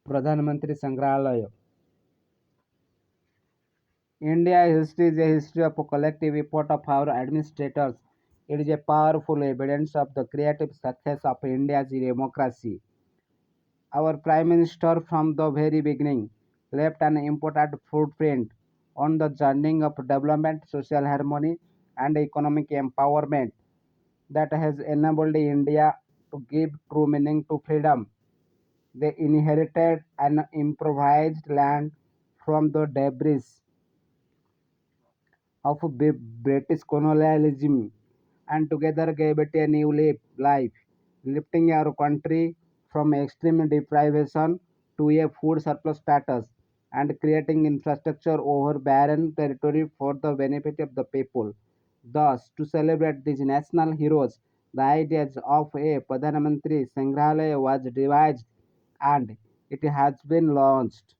Mantri Sanghralaya. India's history is a history of a collective effort of our administrators. It is a powerful evidence of the creative success of India's democracy. Our Prime Minister from the very beginning left an important footprint on the journey of development, social harmony, and economic empowerment that has enabled India to give true meaning to freedom. They inherited an improvised land from the debris of British colonialism and together gave it a new life, lifting our country from extreme deprivation to a food surplus status and creating infrastructure over barren territory for the benefit of the people. Thus, to celebrate these national heroes, the ideas of a Pradhan Mantri Sanghralaya was devised and it has been launched.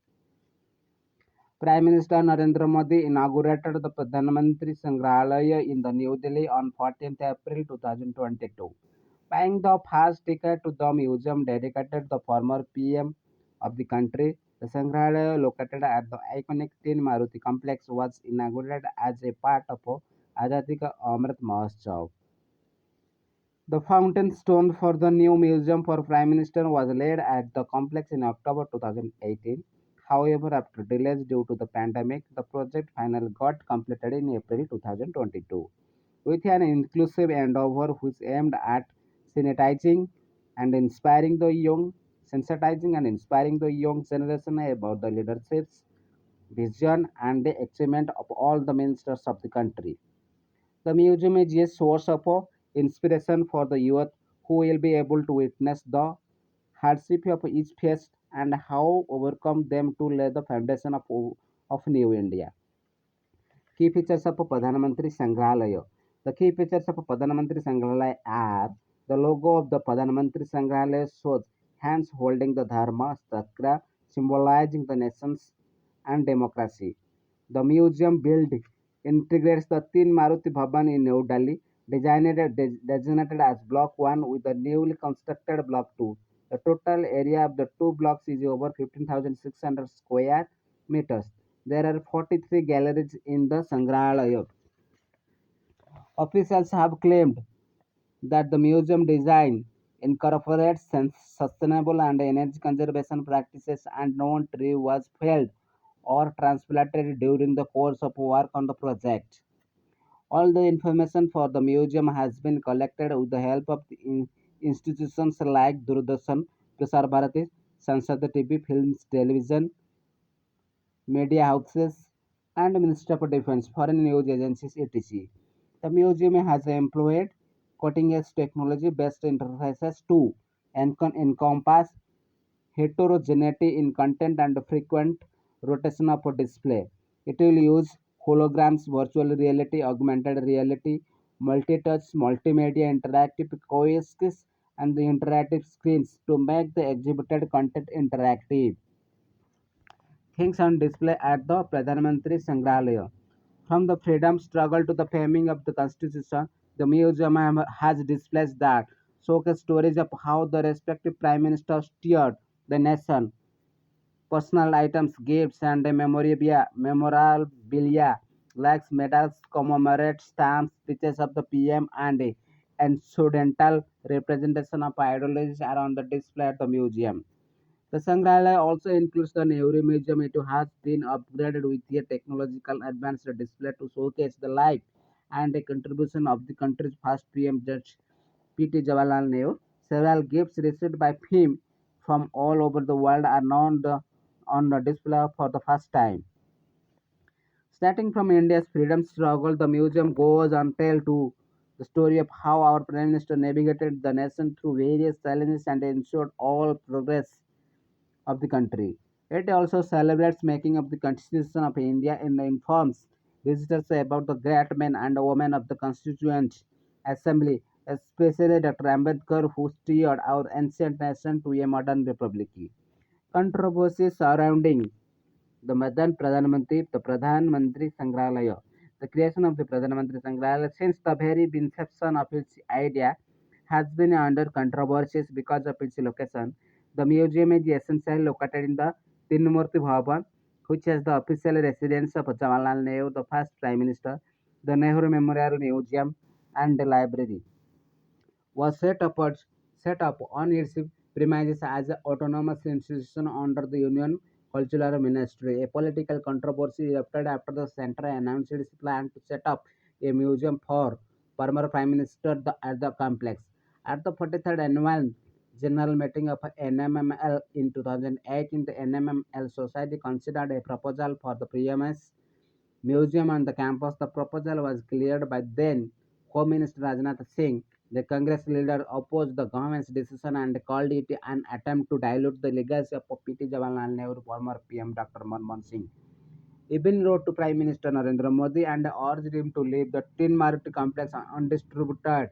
Prime Minister Narendra Modi inaugurated the Pradhan Mantri Sanghralaya in the New Delhi on 14th April 2022. Buying the first ticket to the museum dedicated the former PM of the country, the Sanghralaya located at the iconic Tin Maruti complex was inaugurated as a part of Azadi Ka Amrit Mahotsav. The fountain stone for the new museum for Prime Minister was laid at the complex in October 2018. However, after delays due to the pandemic, the project finally got completed in April 2022 with an inclusive endeavor which aimed at sanitizing and inspiring the young, sensitizing and inspiring the young generation about the leadership's vision and the achievement of all the ministers of the country. The museum is a source of inspiration for the youth who will be able to witness the hardship of each phase and how overcome them to lay the foundation of new India. Key features of Pradhan Mantri Sanghralaya. The key features of Pradhan Mantri Sanghralaya are the logo of the Pradhan Mantri Sanghralaya shows hands holding the Dharma Chakra, symbolizing the nations and democracy. The museum building integrates the Tin Maruti Bhavan in New Delhi, designated as Block 1 with the newly constructed Block 2. The total area of the two blocks is over 15,600 square meters. There are 43 galleries in the Sanghralaya. Officials have claimed that the museum design incorporates sustainable and energy conservation practices and no tree was felled or transplanted during the course of work on the project. All the information for the museum has been collected with the help of the institutions like Doordarshan, Prasar Bharati, Sansad TV, Films, Television, media houses, and Ministry of Defense, foreign news agencies, etc. The museum has employed cutting-edge technology-based interfaces to encompass heterogeneity in content and frequent rotation of a display. It will use holograms, virtual reality, augmented reality, multi-touch, multimedia, interactive kiosks, and the interactive screens to make the exhibited content interactive. Things on display at the Pradhan Mantri Sanghralaya. From the freedom struggle to the framing of the Constitution, the museum has displays that showcase stories of how the respective prime minister steered the nation. Personal items, gifts, and memorabilia like medals, commemorate stamps, pictures of the PM, and incidental representation of ideologies are on the display at the museum. The Sanghralaya also includes the Nehru Museum. It has been upgraded with a technological advanced display to showcase the life and the contribution of the country's first PM Judge P.T. Jawaharlal Nehru. Several gifts received by him from all over the world are now on the display for the first time. Starting from India's freedom struggle, the museum goes on tell to the story of how our Prime Minister navigated the nation through various challenges and ensured all progress of the country. It also celebrates making of the Constitution of India and informs visitors about the great men and women of the Constituent Assembly, especially Dr. Ambedkar, who steered our ancient nation to a modern republic. Controversies surrounding the Pradhan Mantri Sanghralaya. The creation of the Pradhan Mantri Sanghralaya since the very inception of its idea has been under controversies because of its location. The museum is essentially located in the Tinmurti Bhavan, which is the official residence of Jawaharlal Nehru, the first Prime Minister. The Nehru Memorial Museum and the library was set up on its premises as an autonomous institution under the Union Cultural Ministry. A political controversy erupted after the center announced its plan to set up a museum for former Prime Minister at the complex. At the 43rd annual general meeting of NMML in 2008, the NMML Society considered a proposal for the premise museum on the campus. The proposal was cleared by then Home Minister Rajnath Singh. The Congress leader opposed the government's decision and called it an attempt to dilute the legacy of P.T. Jawaharlal Nehru, former PM Dr. Manmohan Singh. Ibn wrote to Prime Minister Narendra Modi and urged him to leave the Tin Maruti complex undisturbed.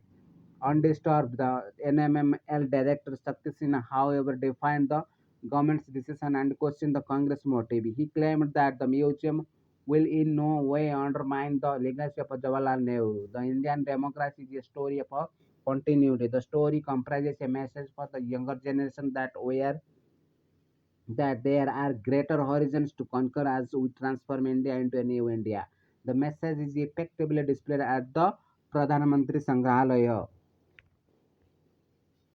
The NMML director Shakti Sinha, however, defined the government's decision and questioned the Congress motive. He claimed that the museum will in no way undermine the legacy of Jawaharlal Nehru. The Indian democracy is a story of a continuity. The story comprises a message for the younger generation that there are greater horizons to conquer as we transform India into a new India. The message is effectively displayed at the Pradhan Mantri Sanghralaya.